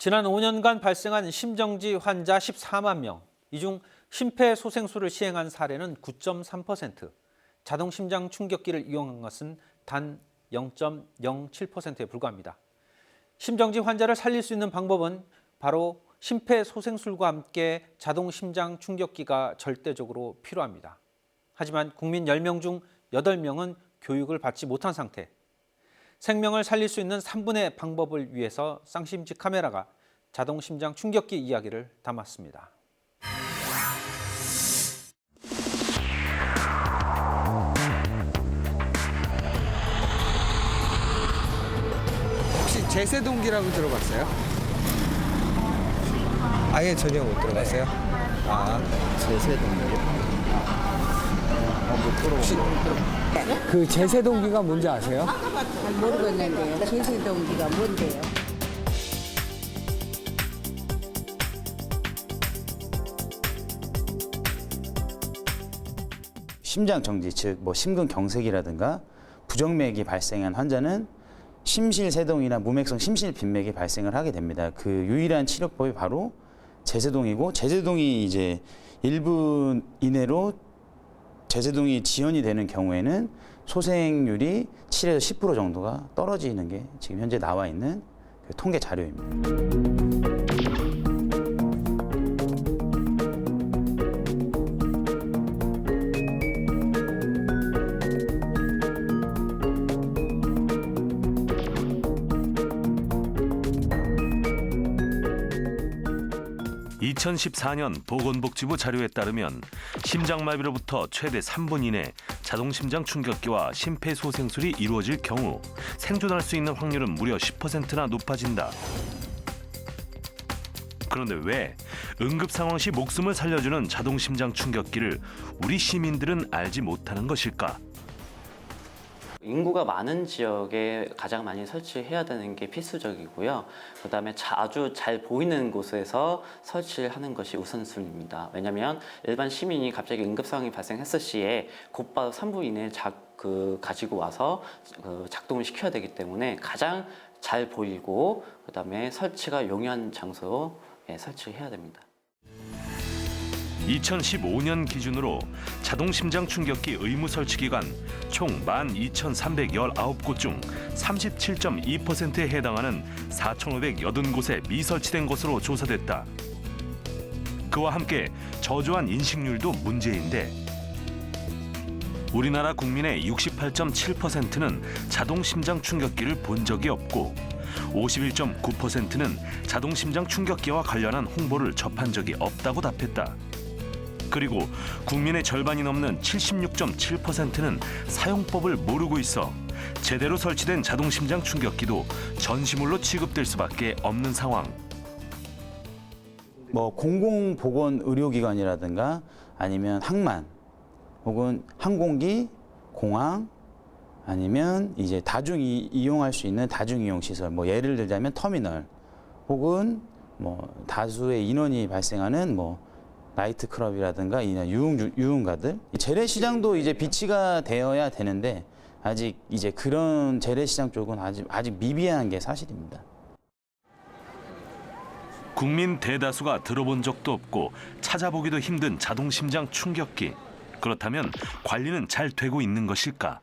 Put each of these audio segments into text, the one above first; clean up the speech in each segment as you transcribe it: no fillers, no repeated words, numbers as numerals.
지난 5년간 발생한 심정지 환자 14만 명, 이 중 심폐소생술을 시행한 사례는 9.3%, 자동 심장 충격기를 이용한 것은 단 0.07%에 불과합니다. 심정지 환자를 살릴 수 있는 방법은 바로 심폐소생술과 함께 자동 심장 충격기가 절대적으로 필요합니다. 하지만 국민 10명 중 8명은 교육을 받지 못한 상태. 생명을 살릴 수 있는 3분의 방법을 위해서 쌍심지 카메라가 자동 심장 충격기 이야기를 담았습니다. 혹시 제세동기라고 들어봤어요? 아예 전혀 못 들어봤어요? 아, 제세동기요? 혹시 그 제세동기가 뭔지 아세요? 잘 모르겠는데요. 제세동기가 뭔데요? 심장 정지, 즉 심근경색이라든가 부정맥이 발생한 환자는 심실세동이나 무맥성 심실빈맥이 발생을 하게 됩니다. 그 유일한 치료법이 바로 제세동이고, 제세동이 이제 1분 이내로 제세동이 지연이 되는 경우에는 소생률이 7에서 10% 정도가 떨어지는 게 지금 현재 나와 있는 그 통계 자료입니다. 2014년 보건복지부 자료에 따르면 심장마비로부터 최대 3분 이내 자동심장 충격기와 심폐소생술이 이루어질 경우 생존할 수 있는 확률은 무려 10%나 높아진다. 그런데 왜 응급 상황 시 목숨을 살려주는 자동심장 충격기를 우리 시민들은 알지 못하는 것일까? 인구가 많은 지역에 가장 많이 설치해야 되는 게 필수적이고요. 그다음에 아주 잘 보이는 곳에서 설치를 하는 것이 우선순위입니다. 왜냐하면 일반 시민이 갑자기 응급 상황이 발생했을 시에 곧바로 3분 이내에 가지고 와서 작동을 시켜야 되기 때문에 가장 잘 보이고 그다음에 설치가 용이한 장소로 설치를 해야 됩니다. 2015년 기준으로 자동심장 충격기 의무 설치 기간 총 12,319곳 중 37.2%에 해당하는 4,580곳에 미설치된 것으로 조사됐다. 그와 함께 저조한 인식률도 문제인데 우리나라 국민의 68.7%는 자동심장 충격기를 본 적이 없고 51.9%는 자동심장 충격기와 관련한 홍보를 접한 적이 없다고 답했다. 그리고 국민의 절반이 넘는 76.7%는 사용법을 모르고 있어 제대로 설치된 자동심장 충격기도 전시물로 취급될 수밖에 없는 상황. 공공보건의료기관이라든가 아니면 항만 혹은 항공기, 공항 아니면 이제 다중이 이용할 수 있는 다중이용 시설, 예를 들자면 터미널 혹은 다수의 인원이 발생하는 나이트클럽이라든가 유흥가들, 재래시장도 이제 비치가 되어야 되는데 아직 이제 그런 재래시장 쪽은 아직 미비한 게 사실입니다. 국민 대다수가 들어본 적도 없고 찾아보기도 힘든 자동심장 충격기. 그렇다면 관리는 잘 되고 있는 것일까?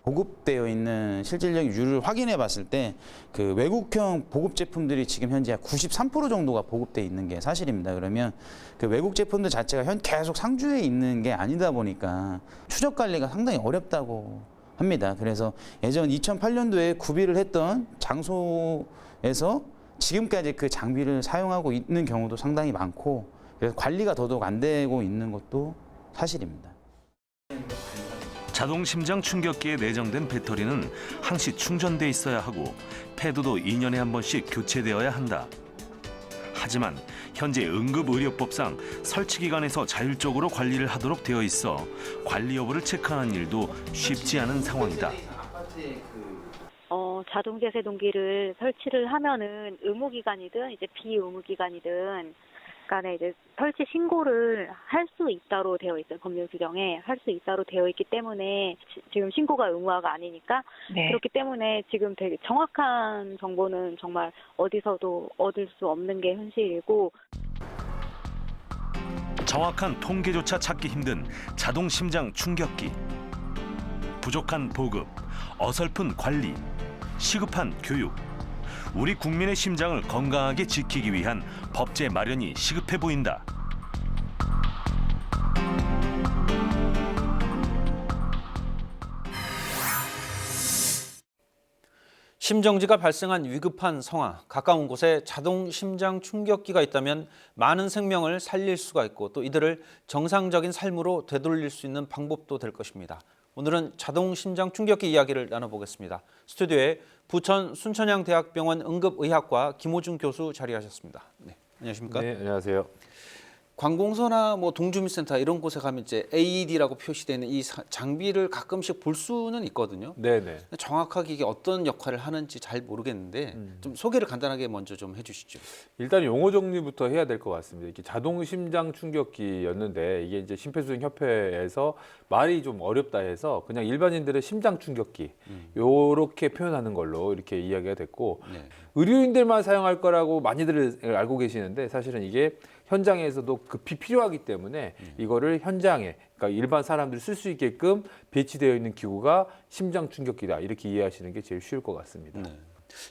보급되어 있는 실질적인 율을 확인해 봤을 때 그 외국형 보급 제품들이 지금 현재 93% 정도가 보급되어 있는 게 사실입니다. 그러면 그 외국 제품들 자체가 계속 상주해 있는 게 아니다 보니까 추적 관리가 상당히 어렵다고 합니다. 그래서 예전 2008년도에 구비를 했던 장소에서 지금까지 그 장비를 사용하고 있는 경우도 상당히 많고, 그래서 관리가 더더욱 안 되고 있는 것도 사실입니다. 자동심장 충격기에 내장된 배터리는 항시 충전돼 있어야 하고 패드도 2년에 한 번씩 교체되어야 한다. 하지만 현재 응급의료법상 설치기관에서 자율적으로 관리를 하도록 되어 있어 관리 여부를 체크하는 일도 쉽지 않은 상황이다. 자동 제세동기를 설치를 하면은 의무기관이든 이제 비의무기관이든, 간에 이제 설치 신고를 할 수 있다로 되어 있어요. 법률 규정에 할 수 있다로 되어 있기 때문에 지금 신고가 의무화가 아니니까 그렇기 때문에 지금 되게 정확한 정보는 정말 어디서도 얻을 수 없는 게 현실이고 정확한 통계조차 찾기 힘든 자동 심장 충격기. 부족한 보급, 어설픈 관리, 시급한 교육. 우리 국민의 심장을 건강하게 지키기 위한 법제 마련이 시급해 보인다. 심정지가 발생한 위급한 상황, 가까운 곳에 자동 심장 충격기가 있다면 많은 생명을 살릴 수가 있고 또 이들을 정상적인 삶으로 되돌릴 수 있는 방법도 될 것입니다. 오늘은 자동 심장 충격기 이야기를 나눠보겠습니다. 스튜디오에 부천 순천향대학병원 응급의학과 김호중 교수 자리하셨습니다. 네, 안녕하십니까? 네, 안녕하세요. 관공서나 뭐 동주민센터 이런 곳에 가면 이제 AED라고 표시되는 이 장비를 가끔씩 볼 수는 있거든요. 네네. 정확하게 이게 어떤 역할을 하는지 잘 모르겠는데 좀 소개를 간단하게 먼저 좀 해주시죠. 일단 용어 정리부터 해야 될 것 같습니다. 이게 자동 심장 충격기였는데 이게 이제 심폐소생협회에서 말이 좀 어렵다 해서 그냥 일반인들의 심장 충격기 요렇게 표현하는 걸로 이렇게 이야기가 됐고 네. 의료인들만 사용할 거라고 많이들 알고 계시는데 사실은 이게 현장에서도 급히 필요하기 때문에 이거를 현장에 그러니까 일반 사람들이 쓸 수 있게끔 배치되어 있는 기구가 심장 충격기다 이렇게 이해하시는 게 제일 쉬울 것 같습니다. 네.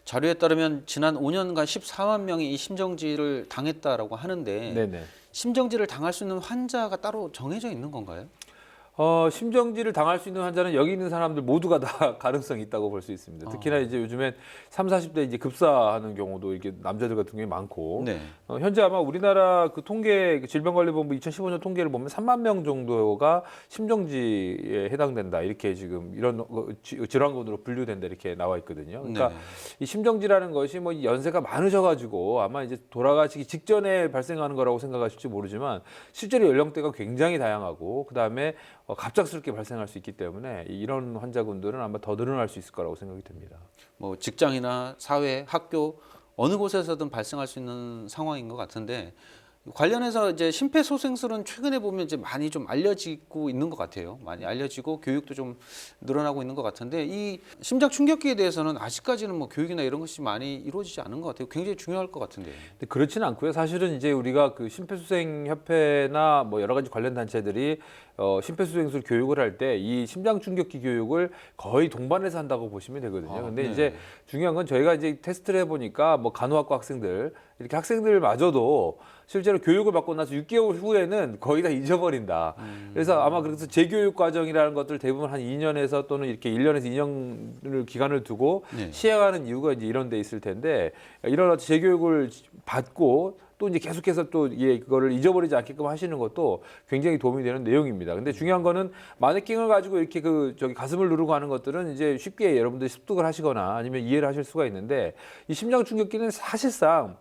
자료에 따르면 지난 5년간 14만 명이 이 심정지를 당했다라고 하는데 네네. 심정지를 당할 수 있는 환자가 따로 정해져 있는 건가요? 심정지를 당할 수 있는 환자는 여기 있는 사람들 모두가 다 가능성이 있다고 볼 수 있습니다. 특히나 이제 요즘엔 30, 40대 이제 급사하는 경우도 이게 남자들 같은 경우에 많고 네. 현재 아마 우리나라 그 통계 질병관리본부 2015년 통계를 보면 3만 명 정도가 심정지에 해당된다 이렇게 지금 이런 질환군으로 분류된다 이렇게 나와 있거든요. 그러니까 네. 이 심정지라는 것이 뭐 연세가 많으셔가지고 아마 이제 돌아가시기 직전에 발생하는 거라고 생각하실지 모르지만 실제로 연령대가 굉장히 다양하고 그 다음에 갑작스럽게 발생할 수 있기 때문에 이런 환자군들은 아마 더 늘어날 수 있을 거라고 생각이 듭니다. 뭐 직장이나 사회, 학교 어느 곳에서든 발생할 수 있는 상황인 것 같은데 관련해서 이제 심폐소생술은 최근에 보면 이제 많이 좀 알려지고 있는 것 같아요. 많이 알려지고 교육도 좀 늘어나고 있는 것 같은데 이 심장 충격기에 대해서는 아직까지는 뭐 교육이나 이런 것이 많이 이루어지지 않은 것 같아요. 굉장히 중요할 것 같은데요. 근데 그렇지는 않고요. 사실은 이제 우리가 그 심폐소생협회나 뭐 여러 가지 관련 단체들이 심폐소생술 교육을 할 때 이 심장 충격기 교육을 거의 동반해서 한다고 보시면 되거든요. 근데 네. 이제 중요한 건 저희가 이제 테스트를 해보니까 뭐 간호학과 학생들 이렇게 학생들마저도 실제로 교육을 받고 나서 6개월 후에는 거의 다 잊어버린다. 그래서 아마 그래서 재교육 과정이라는 것들 대부분 한 2년에서 또는 이렇게 1년에서 2년을 기간을 두고 네. 시행하는 이유가 이제 이런 데 있을 텐데 이런 재교육을 받고 또 이제 계속해서 또 그거를 잊어버리지 않게끔 하시는 것도 굉장히 도움이 되는 내용입니다. 근데 중요한 거는 마네킹을 가지고 이렇게 가슴을 누르고 하는 것들은 이제 쉽게 여러분들이 습득을 하시거나 아니면 이해를 하실 수가 있는데 이 심장 충격기는 사실상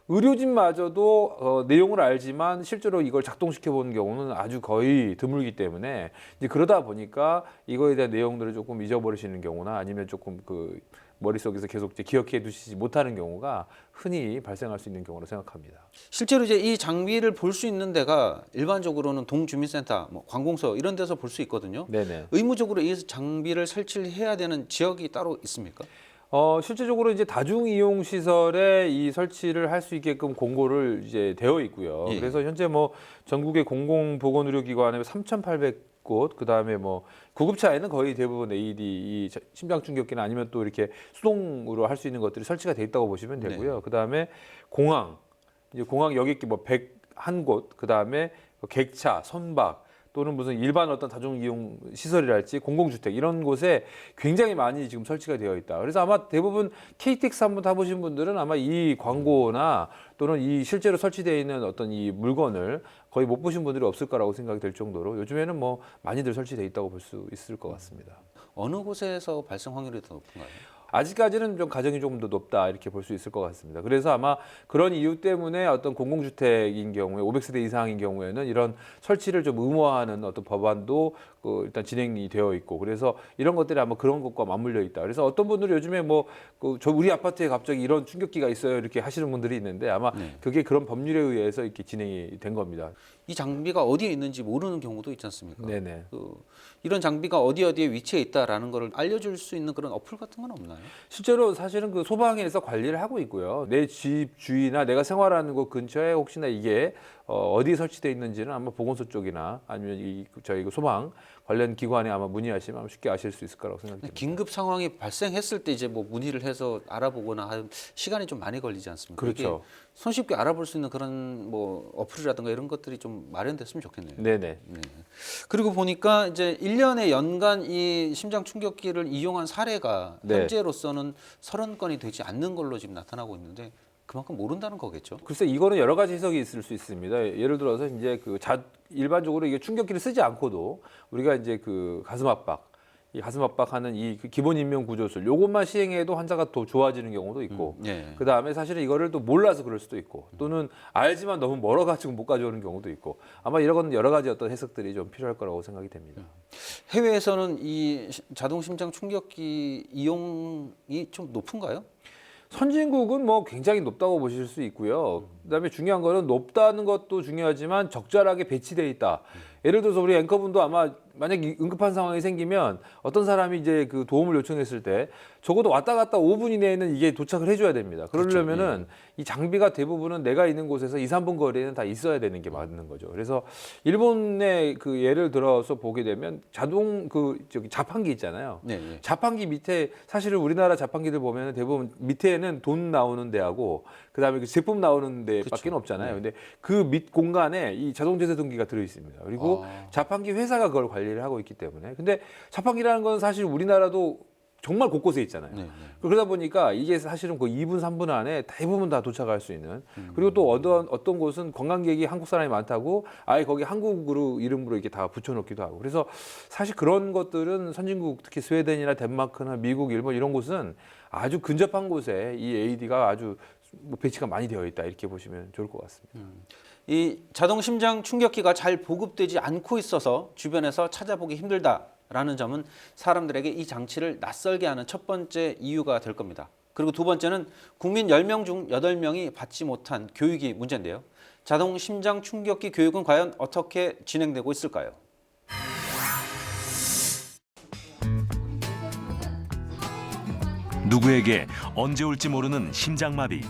의료진마저도 내용을 알지만 실제로 이걸 작동시켜 보는 경우는 아주 거의 드물기 때문에 이제 그러다 보니까 이거에 대한 내용들을 조금 잊어버리시는 경우나 아니면 조금 그 머릿속에서 계속 이제 기억해 두시지 못하는 경우가 흔히 발생할 수 있는 경우로 생각합니다. 실제로 이제 이 장비를 볼 수 있는 데가 일반적으로는 동주민센터, 뭐 관공서 이런 데서 볼 수 있거든요. 네네. 의무적으로 이 장비를 설치를 해야 되는 지역이 따로 있습니까? 실제적으로 이제 다중 이용 시설에 이 설치를 할 수 있게끔 공고를 이제 되어 있고요. 예. 그래서 현재 뭐 전국의 공공보건의료기관에 3,800곳, 그 다음에 뭐 구급차에는 거의 대부분 AED, 이 심장 충격기나 아니면 또 이렇게 수동으로 할 수 있는 것들이 설치가 돼 있다고 보시면 되고요. 네. 그 다음에 공항, 이제 공항 여객기 뭐 101곳, 그 다음에 객차, 선박. 또는 무슨 일반 어떤 다중이용 시설이랄지 공공주택 이런 곳에 굉장히 많이 지금 설치가 되어 있다. 그래서 아마 대부분 KTX 한번 타보신 분들은 아마 이 광고나 또는 이 실제로 설치되어 있는 어떤 이 물건을 거의 못 보신 분들이 없을 거라고 생각이 될 정도로 요즘에는 뭐 많이들 설치되어 있다고 볼 수 있을 것 같습니다. 어느 곳에서 발생 확률이 더 높은가요? 아직까지는 좀 가정이 조금 더 높다 이렇게 볼 수 있을 것 같습니다. 그래서 아마 그런 이유 때문에 어떤 공공주택인 경우에 500세대 이상인 경우에는 이런 설치를 좀 의무화하는 어떤 법안도 일단 진행이 되어 있고 그래서 이런 것들이 아마 그런 것과 맞물려 있다. 그래서 어떤 분들은 요즘에 뭐 저 우리 아파트에 갑자기 이런 충격기가 있어요 이렇게 하시는 분들이 있는데 아마 그게 그런 법률에 의해서 이렇게 진행이 된 겁니다. 이 장비가 어디에 있는지 모르는 경우도 있지 않습니까? 네네. 이런 장비가 어디에 위치해 있다라는 걸 알려줄 수 있는 그런 어플 같은 건 없나요? 실제로 사실은 그 소방에서 관리를 하고 있고요. 내 집 주위나 내가 생활하는 곳 근처에 혹시나 이게 어디에 설치되어 있는지는 아마 보건소 쪽이나 아니면 저희 소방 관련 기관에 아마 문의하시면 아마 쉽게 아실 수 있을 거라고 생각됩니다. 긴급 상황이 발생했을 때 이제 뭐 문의를 해서 알아보거나 하는 시간이 좀 많이 걸리지 않습니까? 그렇죠. 이게 손쉽게 알아볼 수 있는 그런 뭐 어플이라든가 이런 것들이 좀 마련됐으면 좋겠네요. 네네. 네. 그리고 보니까 이제 1년에 연간 이 심장 충격기를 이용한 사례가 네. 현재로서는 30건이 되지 않는 걸로 지금 나타나고 있는데 그만큼 모른다는 거겠죠. 글쎄 이거는 여러 가지 해석이 있을 수 있습니다. 예를 들어서 이제 일반적으로 이게 충격기를 쓰지 않고도 우리가 이제 가슴 압박, 이 가슴 압박하는 이 기본 인명 구조술 요것만 시행해도 환자가 더 좋아지는 경우도 있고 예. 그 다음에 사실은 이거를 또 몰라서 그럴 수도 있고 또는 알지만 너무 멀어가지고 못 가져오는 경우도 있고 아마 이런 건 여러 가지 어떤 해석들이 좀 필요할 거라고 생각이 됩니다. 해외에서는 이 자동 심장 충격기 이용이 좀 높은가요? 선진국은 뭐 굉장히 높다고 보실 수 있고요. 그다음에 중요한 거는 높다는 것도 중요하지만 적절하게 배치되어 있다. 예를 들어서 우리 앵커분도 아마 만약에 응급한 상황이 생기면 어떤 사람이 이제 도움을 요청했을 때 적어도 왔다 갔다 5분 이내에는 이게 도착을 해줘야 됩니다. 그러려면은 이 장비가 대부분은 내가 있는 곳에서 2, 3분 거리에는 다 있어야 되는 게 맞는 거죠. 그래서 일본의 예를 들어서 보게 되면 자동 자판기 있잖아요. 네, 네. 자판기 밑에 사실은 우리나라 자판기들 보면 대부분 밑에는 돈 나오는 데하고 그다음에 제품 나오는 데밖에 없잖아요. 근데 그 밑 공간에 이 자동 제세동기가 들어 있습니다. 그리고 자판기 회사가 그걸 관리를 하고 있기 때문에. 근데 자판기라는 건 사실 우리나라도 정말 곳곳에 있잖아요. 네, 네. 그러다 보니까 이게 사실은 2분, 3분 안에 대부분 다 도착할 수 있는. 그리고 또 어떤 곳은 관광객이 한국 사람이 많다고 아예 거기 한국으로 이름으로 이렇게 다 붙여놓기도 하고. 그래서 사실 그런 것들은 선진국 특히 스웨덴이나 덴마크나 미국, 일본 이런 곳은 아주 근접한 곳에 이 AED가 아주 배치가 많이 되어 있다 이렇게 보시면 좋을 것 같습니다. 이 자동 심장 충격기가 잘 보급되지 않고 있어서 주변에서 찾아보기 힘들다라는 점은 사람들에게 이 장치를 낯설게 하는 첫 번째 이유가 될 겁니다. 그리고 두 번째는 국민 10명 중 8명이 받지 못한 교육이 문제인데요. 자동 심장 충격기 교육은 과연 어떻게 진행되고 있을까요? 누구에게 언제 올지 모르는 심장마비.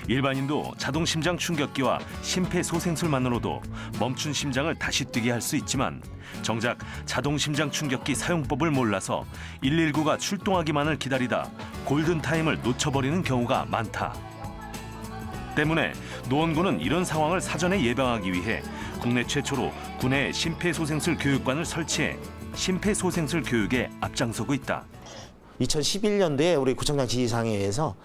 일반인도 자동 심장 충격기와 심폐소생술만으로도 멈춘 심장을 다시 뛰게 할 수 있지만 정작 자동 심장 충격기 사용법을 몰라서 119가 출동하기만을 기다리다 골든타임을 놓쳐버리는 경우가 많다. 때문에 노원구는 이런 상황을 사전에 예방하기 위해 국내 최초로 구내 심폐소생술 교육관을 설치해 심폐소생술 교육에 앞장서고 있다. 2011년도에 우리 구청장 지휘상회에서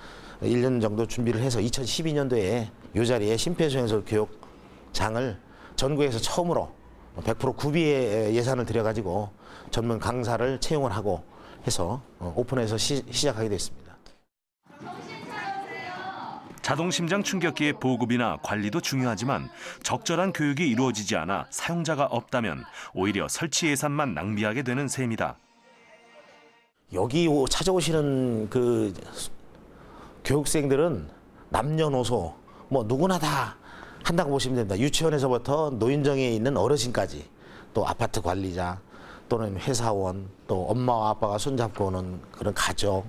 1년 정도 준비를 해서 2012년도에 이 자리에 심폐소생술 교육장을 전국에서 처음으로 100% 구비의 예산을 들여가지고 전문 강사를 채용을 하고 해서 오픈해서 시작하게 됐습니다. 자동 심장 충격기의 보급이나 관리도 중요하지만 적절한 교육이 이루어지지 않아 사용자가 없다면 오히려 설치 예산만 낭비하게 되는 셈이다. 여기 찾아오시는 교육생들은 남녀노소 뭐 누구나 다 한다고 보시면 됩니다. 유치원에서부터 노인정에 있는 어르신까지 또 아파트 관리자 또는 회사원 또 엄마와 아빠가 손잡고 오는 그런 가족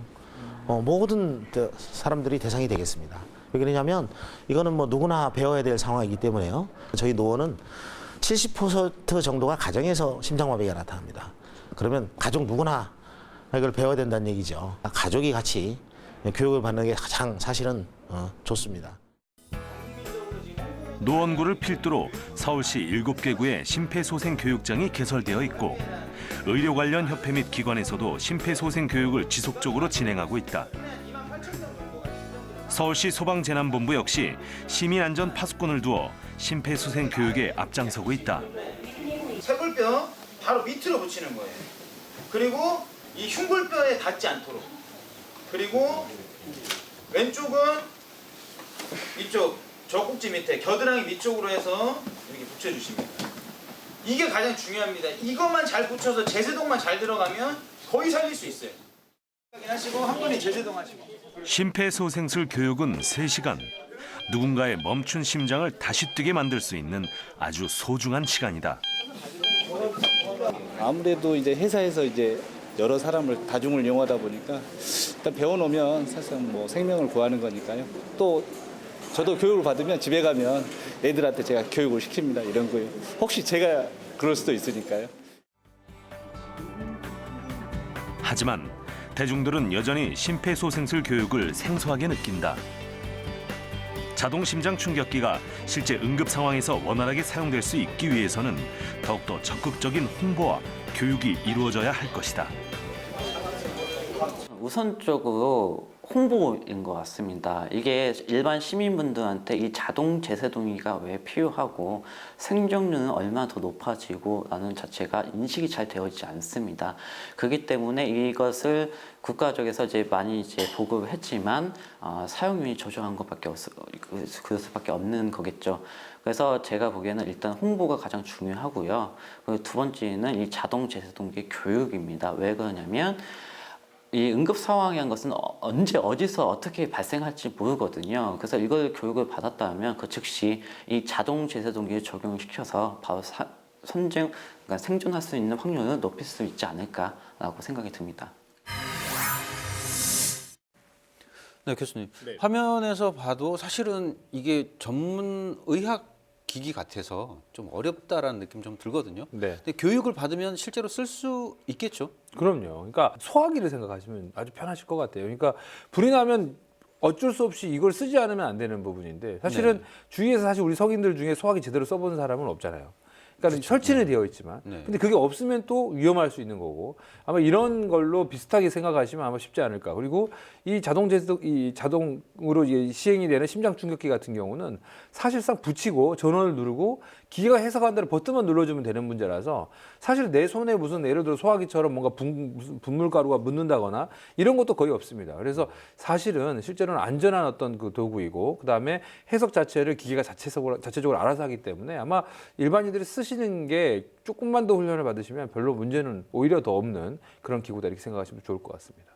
모든 사람들이 대상이 되겠습니다. 왜 그러냐면 이거는 뭐 누구나 배워야 될 상황이기 때문에요. 저희 노원은 70% 정도가 가정에서 심장마비가 나타납니다. 그러면 가족 누구나 이걸 배워야 된다는 얘기죠. 가족이 같이 교육을 받는 게 가장 사실은 좋습니다. 노원구를 필두로 서울시 7개 구에 심폐소생 교육장이 개설되어 있고 의료 관련 협회 및 기관에서도 심폐소생 교육을 지속적으로 진행하고 있다. 서울시 소방재난본부 역시 시민안전 파수꾼을 두어 심폐소생 교육에 앞장서고 있다. 쇄골뼈 바로 밑으로 붙이는 거예요. 그리고 이 흉골뼈에 닿지 않도록 그리고 왼쪽은 이쪽 젖꼭지 밑에 겨드랑이 밑쪽으로 해서 이렇게 붙여주십니다. 이게 가장 중요합니다. 이것만 잘 붙여서 제세동만 잘 들어가면 거의 살릴 수 있어요. 하시고 한 분이 제세동 하시고. 심폐소생술 교육은 3시간. 누군가의 멈춘 심장을 다시 뛰게 만들 수 있는 아주 소중한 시간이다. 아무래도 이제 회사에서 이제 여러 사람을 다중을 이용하다 보니까 일단 배워놓으면 사실상 뭐 생명을 구하는 거니까요. 또 저도 교육을 받으면 집에 가면 애들한테 제가 교육을 시킵니다. 이런 거요. 혹시 제가 그럴 수도 있으니까요. 하지만 대중들은 여전히 심폐소생술 교육을 생소하게 느낀다. 자동심장 충격기가 실제 응급 상황에서 원활하게 사용될 수 있기 위해서는 더욱더 적극적인 홍보와 교육이 이루어져야 할 것이다. 우선적으로 홍보인 것 같습니다. 이게 일반 시민분들한테 이 자동 제세동기가 왜 필요하고 생존율은 얼마나 더 높아지고 라는 자체가 인식이 잘 되어 있지 않습니다. 그렇기 때문에 이것을 국가 쪽에서 이제 많이 이제 보급을 했지만 사용률이 조정한 것밖에 그럴 수밖에 없는 거겠죠. 그래서 제가 보기에는 일단 홍보가 가장 중요하고요. 그리고 두 번째는 이 자동 제세동기 교육입니다. 왜 그러냐면 이 응급 상황이라는 것은 언제 어디서 어떻게 발생할지 모르거든요. 그래서 이걸 교육을 받았다면 그 즉시 이 자동 제세동기를 적용을 시켜서 바로 그러니까 생존할 수 있는 확률을 높일 수 있지 않을까라고 생각이 듭니다. 네, 교수님. 화면에서 봐도 사실은 이게 전문 의학 기기 같아서 좀 어렵다라는 느낌 좀 들거든요. 네. 근데 교육을 받으면 실제로 쓸 수 있겠죠? 그럼요. 그러니까 소화기를 생각하시면 아주 편하실 것 같아요. 그러니까 불이 나면 어쩔 수 없이 이걸 쓰지 않으면 안 되는 부분인데 사실은 네. 주위에서 사실 우리 성인들 중에 소화기 제대로 써본 사람은 없잖아요. 그러니까 설치는 되어 있지만 네. 근데 그게 없으면 또 위험할 수 있는 거고 아마 이런 걸로 비슷하게 생각하시면 아마 쉽지 않을까. 그리고 이 자동으로 시행이 되는 심장 충격기 같은 경우는 사실상 붙이고 전원을 누르고 기계가 해석한 대로 버튼만 눌러주면 되는 문제라서 사실 내 손에 무슨 예를 들어 소화기처럼 뭔가 무슨 분물가루가 묻는다거나 이런 것도 거의 없습니다. 그래서 사실은 실제로는 안전한 어떤 그 도구이고 그다음에 해석 자체를 기계가 자체적으로 알아서 하기 때문에 아마 일반인들이 쓰시는 게 조금만 더 훈련을 받으시면 별로 문제는 오히려 더 없는 그런 기구다 이렇게 생각하시면 좋을 것 같습니다.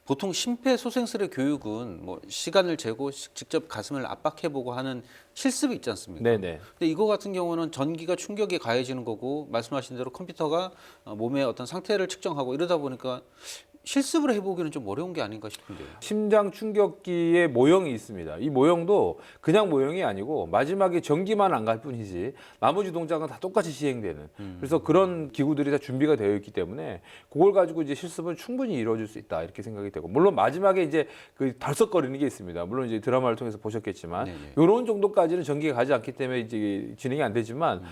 보통 심폐소생술의 교육은 뭐 시간을 재고 직접 가슴을 압박해보고 하는 실습이 있지 않습니까? 네네. 근데 이거 같은 경우는 전기가 충격에 가해지는 거고 말씀하신 대로 컴퓨터가 몸의 어떤 상태를 측정하고 이러다 보니까 실습을 해보기는 좀 어려운 게 아닌가 싶은데요. 심장 충격기의 모형이 있습니다. 이 모형도 그냥 모형이 아니고 마지막에 전기만 안 갈 뿐이지 나머지 동작은 다 똑같이 시행되는 그래서 그런 기구들이 다 준비가 되어 있기 때문에 그걸 가지고 이제 실습은 충분히 이루어질 수 있다 이렇게 생각이 되고 물론 마지막에 이제 그 덜썩거리는 게 있습니다. 물론 이제 드라마를 통해서 보셨겠지만 이런 정도까지는 전기가 가지 않기 때문에 이제 진행이 안 되지만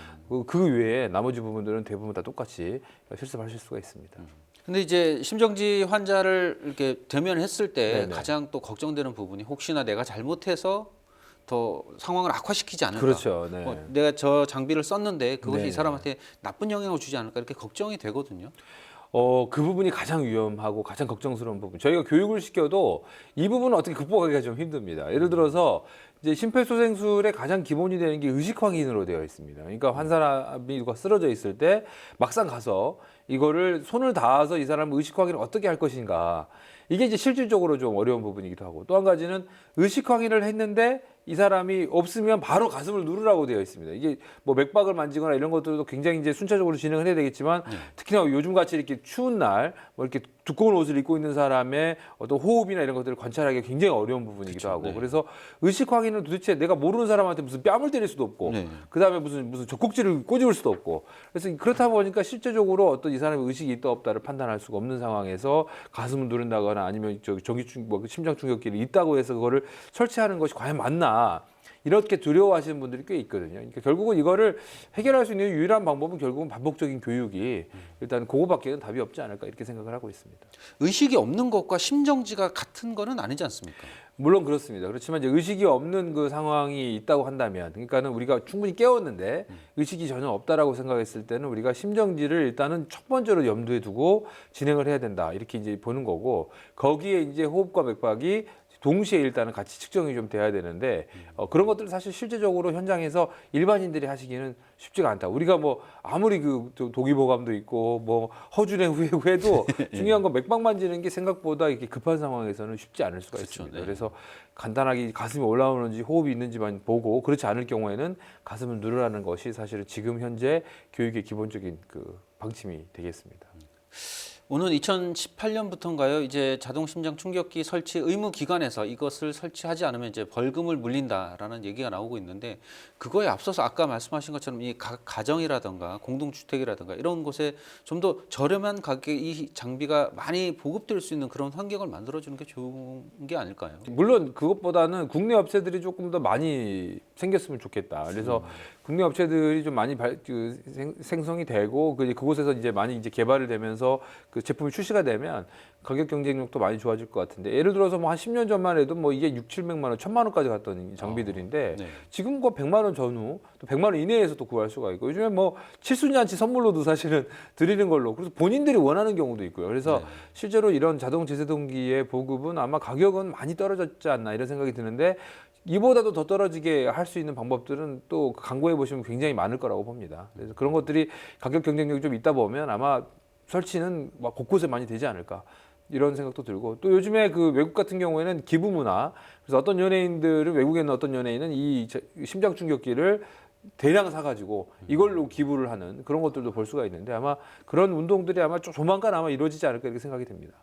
그 외에 나머지 부분들은 대부분 다 똑같이 실습하실 수가 있습니다. 근데 이제 심정지 환자를 이렇게 대면했을 때 네네. 가장 또 걱정되는 부분이 혹시나 내가 잘못해서 더 상황을 악화시키지 않을까. 그렇죠. 네. 내가 저 장비를 썼는데 그것이 네네. 이 사람한테 나쁜 영향을 주지 않을까 이렇게 걱정이 되거든요. 그 부분이 가장 위험하고 가장 걱정스러운 부분. 저희가 교육을 시켜도 이 부분은 어떻게 극복하기가 좀 힘듭니다. 예를 들어서 이제 심폐소생술의 가장 기본이 되는 게 의식 확인으로 되어 있습니다. 그러니까 한 사람이 누가 쓰러져 있을 때 막상 가서 이거를 손을 닿아서 이 사람 의식 확인을 어떻게 할 것인가. 이게 이제 실질적으로 좀 어려운 부분이기도 하고 또 한 가지는 의식 확인을 했는데 이 사람이 없으면 바로 가슴을 누르라고 되어 있습니다. 이게 뭐 맥박을 만지거나 이런 것들도 굉장히 이제 순차적으로 진행을 해야 되겠지만 특히나 요즘 같이 이렇게 추운 날 뭐 이렇게 두꺼운 옷을 입고 있는 사람의 어떤 호흡이나 이런 것들을 관찰하기가 굉장히 어려운 부분이기도 하고 그래서 의식 확인을 도대체 내가 모르는 사람한테 무슨 뺨을 때릴 수도 없고 그다음에 무슨 젖꼭지를 꼬집을 수도 없고 그래서 그렇다 보니까 실제적으로 어떤 이 사람의 의식이 있다 없다를 판단할 수가 없는 상황에서 가슴을 누른다거나 아니면 심장 충격기를 있다고 해서 그거를 설치하는 것이 과연 맞나 이렇게 두려워하시는 분들이 꽤 있거든요. 그러니까 결국은 이거를 해결할 수 있는 유일한 방법은 결국은 반복적인 교육이 일단 그거밖에는 답이 없지 않을까 이렇게 생각을 하고 있습니다. 의식이 없는 것과 심정지가 같은 거는 아니지 않습니까? 물론 그렇습니다. 그렇지만 이제 의식이 없는 그 상황이 있다고 한다면, 그러니까는 우리가 충분히 깨웠는데 의식이 전혀 없다라고 생각했을 때는 우리가 심정지를 일단은 첫 번째로 염두에 두고 진행을 해야 된다 이렇게 이제 보는 거고, 거기에 이제 호흡과 맥박이 동시에 일단은 같이 측정이 좀 돼야 되는데 그런 것들은 사실 실제적으로 현장에서 일반인들이 하시기는 쉽지가 않다. 우리가 뭐 아무리 그 동의보감도 있고 뭐 허준의 후에도 중요한 건 맥박 만지는 게 생각보다 이렇게 급한 상황에서는 쉽지 않을 수가 있습니다. 그래서 간단하게 가슴이 올라오는지 호흡이 있는지만 보고, 그렇지 않을 경우에는 가슴을 누르라는 것이 사실은 지금 현재 교육의 기본적인 그 방침이 되겠습니다. 오늘 2018년부터인가요? 이제 자동 심장 충격기 설치 의무 기관에서 이것을 설치하지 않으면 이제 벌금을 물린다라는 얘기가 나오고 있는데, 그거에 앞서서 아까 말씀하신 것처럼 이 가정이라든가 공동주택이라든가 이런 곳에 좀 더 저렴한 가격에 이 장비가 많이 보급될 수 있는 그런 환경을 만들어주는 게 좋은 게 아닐까요? 물론 그것보다는 국내 업체들이 조금 더 많이 생겼으면 좋겠다. 그래서 국내 업체들이 좀 많이 생성이 되고 그곳에서 이제 많이 이제 개발이 되면서 그 제품이 출시가 되면 가격 경쟁력도 많이 좋아질 것 같은데, 예를 들어서 뭐 한 10년 전만 해도 뭐 이게 600~700만 원, 1000만 원까지 갔던 장비들인데 네. 지금 그 100만 원 전후, 또 100만 원 이내에서 또 구할 수가 있고, 요즘에 뭐 칠순잔치 선물로도 사실은 드리는 걸로, 그래서 본인들이 원하는 경우도 있고요. 그래서 네. 실제로 이런 자동 제세동기의 보급은 아마 가격은 많이 떨어졌지 않나 이런 생각이 드는데, 이보다도 더 떨어지게 할 수 있는 방법들은 또 광고해 보시면 굉장히 많을 거라고 봅니다. 그래서 그런 것들이 가격 경쟁력이 좀 있다 보면 아마 설치는 막 곳곳에 많이 되지 않을까 이런 생각도 들고, 또 요즘에 그 외국 같은 경우에는 기부 문화, 그래서 어떤 연예인들은, 외국에 있는 어떤 연예인은 이 심장 충격기를 대량 사가지고 이걸로 기부를 하는 그런 것들도 볼 수가 있는데, 아마 그런 운동들이 아마 조만간 아마 이루어지지 않을까 이렇게 생각이 됩니다.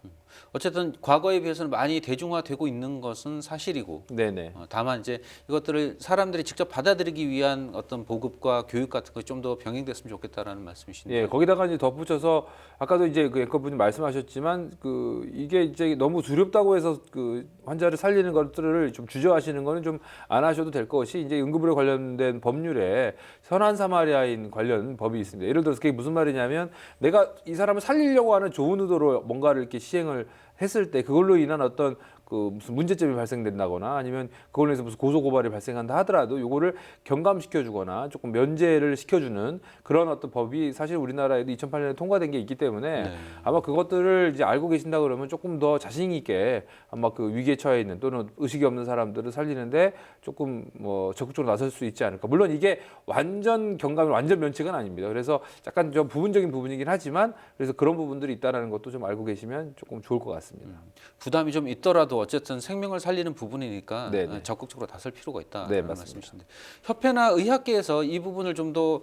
어쨌든 과거에 비해서는 많이 대중화되고 있는 것은 사실이고, 네네. 다만 이제 이것들을 사람들이 직접 받아들이기 위한 어떤 보급과 교육 같은 거 좀 더 병행됐으면 좋겠다라는 말씀이신데. 예, 거기다가 이제 덧붙여서 아까도 이제 그 앵커분이 말씀하셨지만 그 이게 이제 너무 두렵다고 해서 그 환자를 살리는 것들을 좀 주저하시는 거는 좀 안 하셔도 될 것이, 이제 응급의료 관련된 법률에 선한 사마리아인 관련 법이 있습니다. 예를 들어서 그게 무슨 말이냐면, 내가 이 사람을 살리려고 하는 좋은 의도로 뭔가를 이렇게 시행을 했을 때 그걸로 인한 어떤 그 무슨 문제점이 발생된다거나 아니면 그걸로 인해서 무슨 고소고발이 발생한다 하더라도 요거를 경감시켜주거나 조금 면제를 시켜주는 그런 어떤 법이 사실 우리나라에도 2008년에 통과된 게 있기 때문에 네. 아마 그것들을 이제 알고 계신다 그러면 조금 더 자신 있게 아마 그 위기에 처해 있는 또는 의식이 없는 사람들을 살리는데 조금 뭐 적극적으로 나설 수 있지 않을까. 물론 이게 완전 경감이 완전 면책은 아닙니다. 그래서 약간 좀 부분적인 부분이긴 하지만, 그래서 그런 부분들이 있다는 것도 좀 알고 계시면 조금 좋을 것 같습니다. 부담이 좀 있더라도 어쨌든 생명을 살리는 부분이니까 네네. 적극적으로 나설 필요가 있다는 네, 맞습니다. 말씀이신데, 협회나 의학계에서 이 부분을 좀 더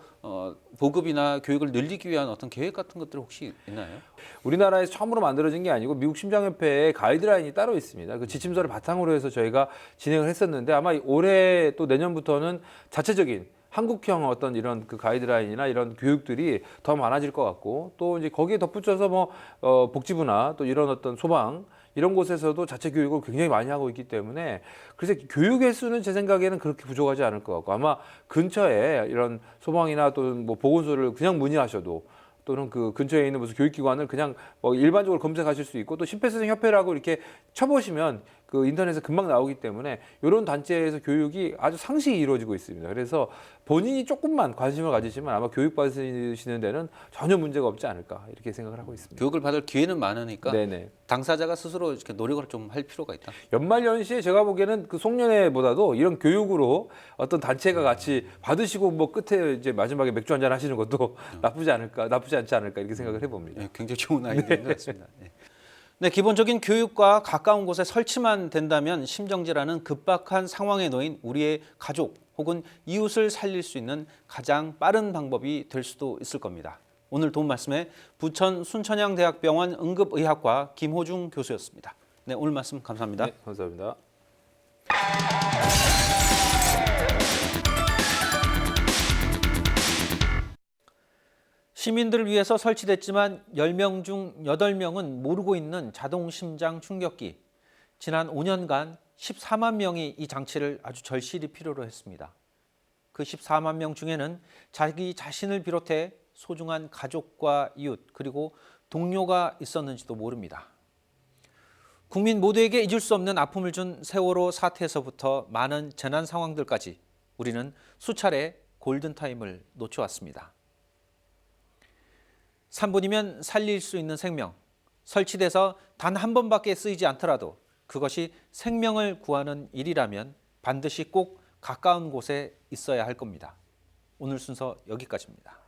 보급이나 교육을 늘리기 위한 어떤 계획 같은 것들 혹시 있나요? 우리나라에서 처음으로 만들어진 게 아니고 미국 심장협회의 가이드라인이 따로 있습니다. 그 지침서를 바탕으로 해서 저희가 진행을 했었는데, 아마 올해 또 내년부터는 자체적인 한국형 어떤 이런 그 가이드라인이나 이런 교육들이 더 많아질 것 같고, 또 이제 거기에 덧붙여서 뭐 복지부나 또 이런 어떤 소방 이런 곳에서도 자체 교육을 굉장히 많이 하고 있기 때문에, 그래서 교육 횟수는 제 생각에는 그렇게 부족하지 않을 것 같고, 아마 근처에 이런 소방이나 또 뭐 보건소를 그냥 문의하셔도, 또는 그 근처에 있는 무슨 교육기관을 그냥 뭐 일반적으로 검색하실 수 있고, 또 심폐소생협회라고 이렇게 쳐보시면 그 인터넷에 금방 나오기 때문에 이런 단체에서 교육이 아주 상시히 이루어지고 있습니다. 그래서 본인이 조금만 관심을 가지시면 아마 교육받으시는 데는 전혀 문제가 없지 않을까 이렇게 생각을 하고 있습니다. 교육을 받을 기회는 많으니까 네네. 당사자가 스스로 이렇게 노력을 좀 할 필요가 있다. 연말연시에 제가 보기에는 그 송년회보다도 이런 교육으로 어떤 단체가 같이 받으시고 뭐 끝에 이제 마지막에 맥주 한잔 하시는 것도 나쁘지 않지 않을까 이렇게 생각을 해봅니다. 네, 굉장히 좋은 아이디어인 것 같습니다. 네. 네, 기본적인 교육과 가까운 곳에 설치만 된다면 심정지라는 급박한 상황에 놓인 우리의 가족 혹은 이웃을 살릴 수 있는 가장 빠른 방법이 될 수도 있을 겁니다. 오늘 도움 말씀에 부천 순천향대학병원 응급의학과 김호중 교수였습니다. 네, 오늘 말씀 감사합니다. 네, 감사합니다. 시민들을 위해서 설치됐지만 10명 중 8명은 모르고 있는 자동 심장 충격기. 지난 5년간 14만 명이 이 장치를 아주 절실히 필요로 했습니다. 그 14만 명 중에는 자기 자신을 비롯해 소중한 가족과 이웃 그리고 동료가 있었는지도 모릅니다. 국민 모두에게 잊을 수 없는 아픔을 준 세월호 사태에서부터 많은 재난 상황들까지 우리는 수차례 골든타임을 놓쳐왔습니다. 3분이면 살릴 수 있는 생명, 설치돼서 단 한 번밖에 쓰이지 않더라도 그것이 생명을 구하는 일이라면 반드시 꼭 가까운 곳에 있어야 할 겁니다. 오늘 순서 여기까지입니다.